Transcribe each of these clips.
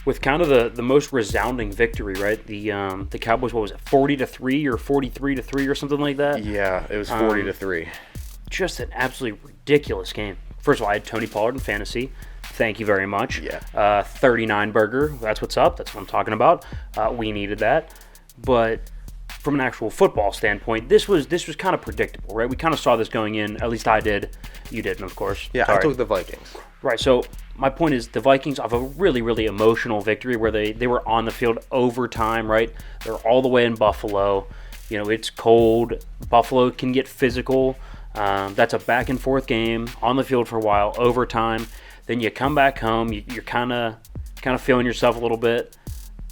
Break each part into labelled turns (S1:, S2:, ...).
S1: with kind of the most resounding victory, right? The Cowboys, what was it, 40-3 or 43-3 or something like that?
S2: Yeah, it was 40-3.
S1: Just an absolutely ridiculous game. First of all, I had Tony Pollard in fantasy. Thank you very much.
S2: Yeah.
S1: 39 burger. That's what's up. That's what I'm talking about. We needed that. But from an actual football standpoint, this was kind of predictable, right? We kind of saw this going in. At least I did. You didn't, of course.
S2: Yeah,
S1: Sorry.
S2: I took the Vikings.
S1: Right, so my point is the Vikings have a really, really emotional victory where they were on the field overtime, right? They're all the way in Buffalo. It's cold. Buffalo can get physical. That's a back-and-forth game, on the field for a while, overtime. Then you come back home. You're kind of feeling yourself a little bit.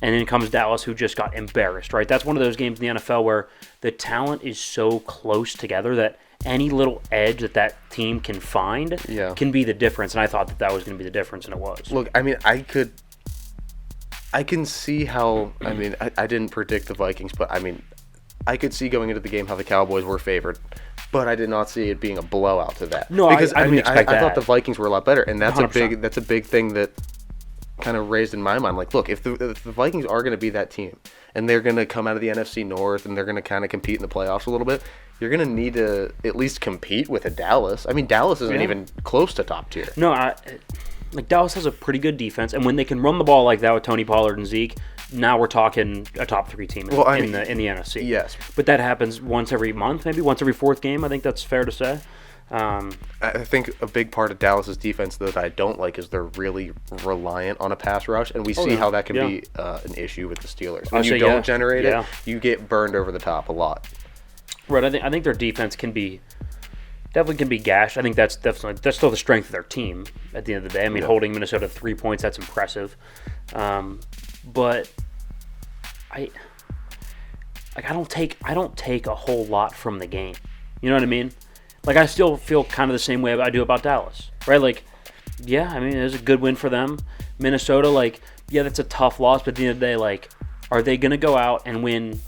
S1: And then comes Dallas, who just got embarrassed, right? That's one of those games in the NFL where the talent is so close together that any little edge that team can find can be the difference. And I thought that was going to be the difference, and it was.
S2: Look, I mean, I can see how, I didn't predict the Vikings, but I could see going into the game how the Cowboys were favored. But I did not see it being a blowout to that.
S1: No,
S2: because
S1: I didn't expect that.
S2: I thought the Vikings were a lot better, and that's
S1: 100%.
S2: a big thing that kind of raised in my mind. Like, look, if the Vikings are going to be that team, and they're going to come out of the NFC North, and they're going to kind of compete in the playoffs a little bit, you're going to need to at least compete with a Dallas. I mean, Dallas isn't even close to top tier.
S1: No, Dallas has a pretty good defense, and when they can run the ball like that with Tony Pollard and Zeke, now we're talking a top 3 team in the NFC.
S2: Yes,
S1: but that happens once every month, maybe once every 4th game. I think that's fair to say.
S2: I think a big part of Dallas's defense that I don't like is they're really reliant on a pass rush, and we see how that can be an issue with the Steelers. When you don't generate it, you get burned over the top a lot.
S1: Right, I think their defense definitely can be gashed. I think that's still the strength of their team at the end of the day. I mean, holding Minnesota 3 points, that's impressive. But I don't take a whole lot from the game. You know what I mean? Like, I still feel kind of the same way I do about Dallas, right? Like, yeah, I mean, it was a good win for them. Minnesota, like, yeah, that's a tough loss, but at the end of the day, like, are they going to go out and win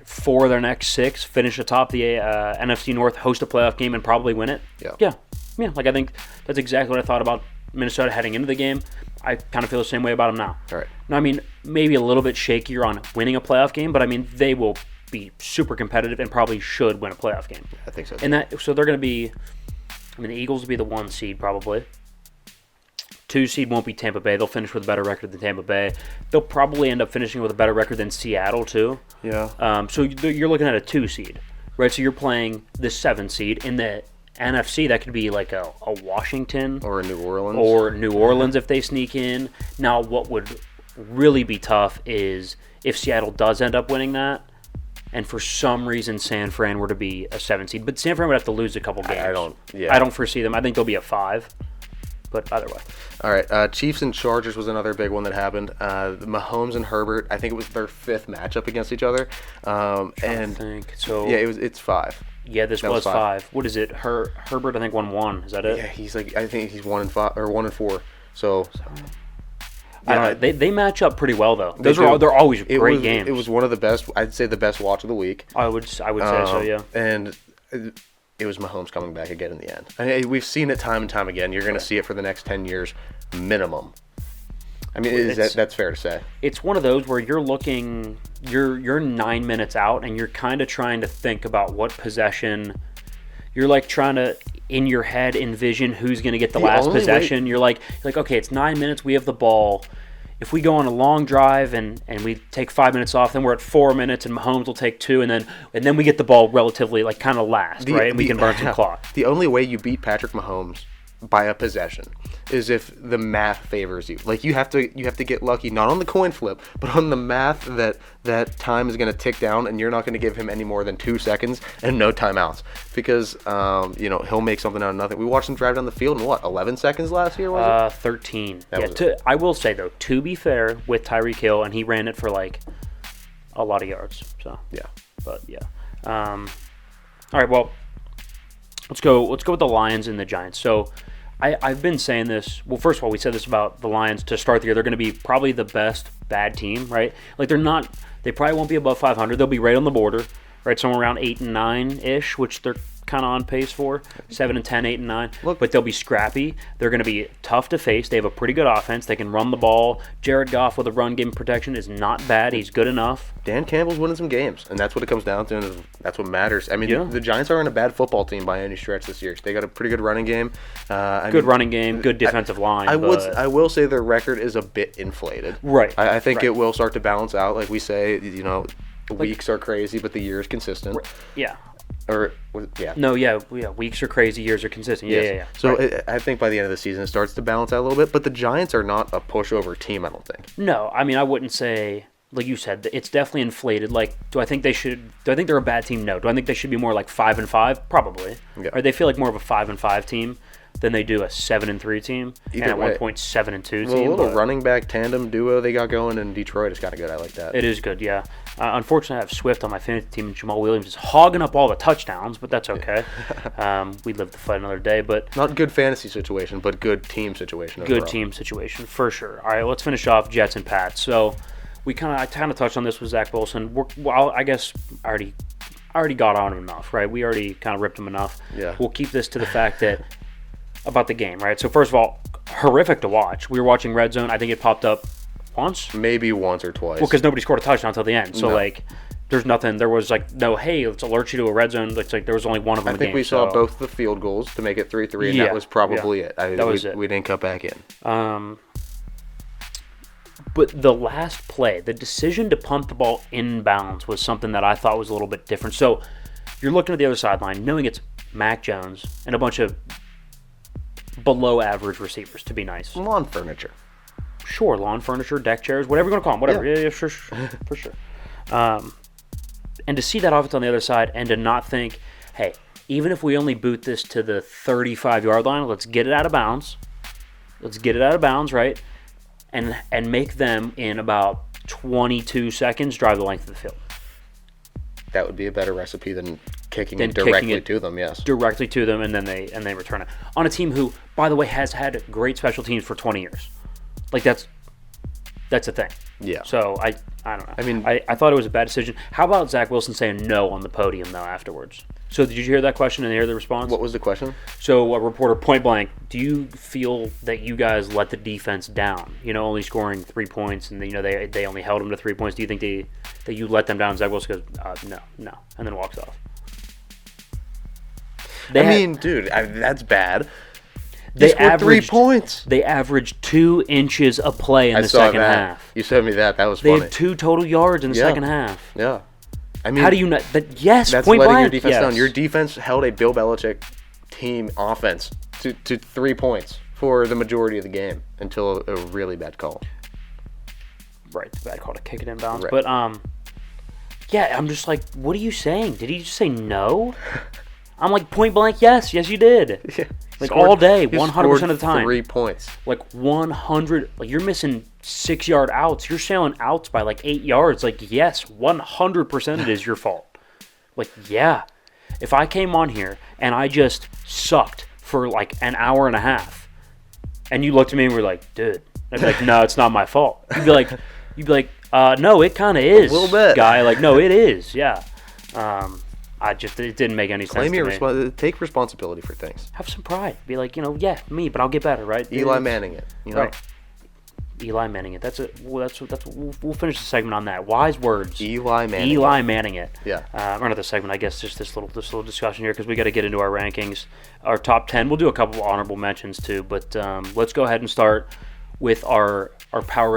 S1: 4 of their next 6, finish atop the NFC North, host a playoff game, and probably win it? Yeah. Like, I think that's exactly what I thought about Minnesota heading into the game. I kind of feel the same way about them now.
S2: All right.
S1: Now, I mean, maybe a little bit shakier on winning a playoff game, but I mean, they will be super competitive and probably should win a playoff game.
S2: I think so.
S1: And so they're going to be, the Eagles will be the 1 seed probably. 2 seed won't be Tampa Bay. They'll finish with a better record than Tampa Bay. They'll probably end up finishing with a better record than Seattle too.
S2: Yeah.
S1: So you're looking at a 2 seed, right? So you're playing the 7 seed in the NFC. That could be like a Washington
S2: or a New Orleans
S1: if they sneak in. Now, what would really be tough is if Seattle does end up winning that, and for some reason San Fran were to be a 7 seed. But San Fran would have to lose a couple games. I don't foresee them. I think they'll be a 5. But either way.
S2: All right. Chiefs and Chargers was another big one that happened. Mahomes and Herbert, I think it was their 5th matchup against each other. It's 5.
S1: Yeah, this was 5. What is it? Herbert, I think, won 1. Is that it?
S2: Yeah, I think he's 1-5 or 1-4. So
S1: they match up pretty well though. They're always great games.
S2: It was one of the best. I'd say the best watch of the week.
S1: I would say so. Yeah.
S2: And it was Mahomes coming back again in the end. I mean, we've seen it time and time again. You're going to see it for the next 10 years minimum. I mean, that's fair to say.
S1: It's one of those where you're 9 minutes out and you're kind of trying to think about what possession. You're like trying to, in your head, envision who's going to get the last possession. You're like, okay, it's 9 minutes. We have the ball. If we go on a long drive and we take 5 minutes off, then we're at 4 minutes and Mahomes will take 2, and then we get the ball relatively like kind of last, right? And we can burn some clock.
S2: The only way you beat Patrick Mahomes by a possession is if the math favors you. Like you have to get lucky, not on the coin flip, but on the math that time is going to tick down, and you're not going to give him any more than 2 seconds and no timeouts because he'll make something out of nothing. We watched him drive down the field in 11 seconds last year. Was it
S1: 13? I will say though, to be fair, with Tyreek Hill, and he ran it for like a lot of yards. So
S2: yeah,
S1: but yeah. All right, well, let's go with the Lions and the Giants. So. I've been saying this. Well, first of all, we said this about the Lions to start the year. They're going to be probably the best bad team, right? Like they probably won't be above 500. They'll be right on the border, right? Somewhere around 8 and 9-ish, which they're kind of on pace for 7-10, 8-9.
S2: Look,
S1: but they'll be scrappy. They're going to be tough to face. They have a pretty good offense. They can run the ball. Jared Goff with a run game protection is not bad. He's good enough.
S2: Dan Campbell's winning some games, and that's what it comes down to, and that's what matters. I mean,
S1: Yeah.
S2: the Giants aren't a bad football team by any stretch this year. They got a pretty good running game.
S1: Running game, good defensive line.
S2: I will say their record is a bit inflated.
S1: Right.
S2: I think
S1: right.
S2: it will start to balance out, like we say. Weeks are crazy, but the year is consistent.
S1: Yeah. Weeks are crazy, years are consistent. Yeah.
S2: So
S1: right.
S2: I think by the end of the season, it starts to balance out a little bit. But the Giants are not a pushover team, I don't think.
S1: No, I mean, I wouldn't say, like you said, it's definitely inflated. Like, do I think they're a bad team? No. Do I think they should be more like 5-5? Probably.
S2: Yeah.
S1: Or they feel like more of a 5-5 team than they do a 7-3 team, and at one point 7-2 team.
S2: A little running back tandem duo they got going in Detroit is kind of good. I like that.
S1: It is good, yeah. Unfortunately, I have Swift on my fantasy team, and Jamal Williams is hogging up all the touchdowns, but that's okay. We live to fight another day, but
S2: not good fantasy situation, but good team situation. Overall.
S1: Good team situation for sure. All right, let's finish off Jets and Pats. So I kind of touched on this with Zach Wilson. I guess I already got on him enough, right? We already kind of ripped him enough.
S2: Yeah.
S1: We'll keep this to the fact that about the game, right? So first of all, horrific to watch. We were watching Red Zone. I think it popped up once,
S2: maybe once or twice.
S1: Well, because nobody scored a touchdown until the end. So
S2: No.
S1: there's nothing. There was no, hey, let's alert you to a red zone. It's like there was only one of them.
S2: I think we saw both the field goals to make it 3-3, and that was probably it.
S1: That was it.
S2: We didn't cut back in.
S1: But the last play, the decision to punt the ball inbounds was something that I thought was a little bit different. So you're looking at the other sideline, knowing it's Mac Jones and a bunch of below average receivers, to be nice.
S2: Lawn furniture.
S1: Sure, lawn furniture, deck chairs, whatever you're going to call them, whatever. Yeah, sure, for sure. And to see that offense on the other side and to not think, hey, even if we only boot this to the 35-yard line, let's get it out of bounds. Right? And make them, in about 22 seconds, drive the length of the field.
S2: That would be a better recipe than kicking it directly to them, yes.
S1: Directly to them, and then they return it. On a team who, by the way, has had great special teams for 20 years. Like, that's a thing.
S2: Yeah.
S1: So, I don't know.
S2: I mean,
S1: I thought it was a bad decision. How about Zach Wilson saying no on the podium, though, afterwards? So, did you hear that question and hear the response?
S2: What was the question?
S1: So, a reporter, point blank, do you feel that you guys let the defense down? Only scoring 3 points, and they only held them to 3 points. Do you think that you let them down? Zach Wilson goes, no, and then walks off.
S2: Dude, that's bad.
S1: They
S2: scored 3 points.
S1: They averaged 2 inches a play in the second half.
S2: You sent me that. That was
S1: funny.
S2: funny.
S1: They had 2 total yards in the second half.
S2: Yeah.
S1: How do you not? Yes,
S2: that's
S1: point
S2: letting
S1: blank.
S2: your defense
S1: yes.
S2: down. Your defense held a Bill Belichick team offense to 3 points for the majority of the game until a really bad call.
S1: Right, the bad call to kick it in bounds.
S2: Right.
S1: But I'm just like, what are you saying? Did he just say no? I'm like, point blank, yes, you did.
S2: Yeah.
S1: Like all day, 100% of the time.
S2: 3 points.
S1: Like 100. Like you're missing 6-yard outs. You're sailing outs by like 8 yards. Like yes, 100% it is your fault. Like yeah, if I came on here and I just sucked for like an hour and a half, and you looked at me and were like, dude, I'd be like, no, it's not my fault. You'd be like, no, it kind of is,
S2: a little bit,
S1: guy. Like no, it is, yeah. It didn't make any sense to me.
S2: Take responsibility for things.
S1: Have some pride. Be like, yeah, me, but I'll get better, right?
S2: Eli Manning it,
S1: Right. Eli Manning it. We'll finish the segment on that. Wise words.
S2: Eli Manning it.
S1: Yeah. Or not the segment, I guess, just this little discussion here because we got to get into our rankings, our top 10. We'll do a couple of honorable mentions too, but let's go ahead and start with our power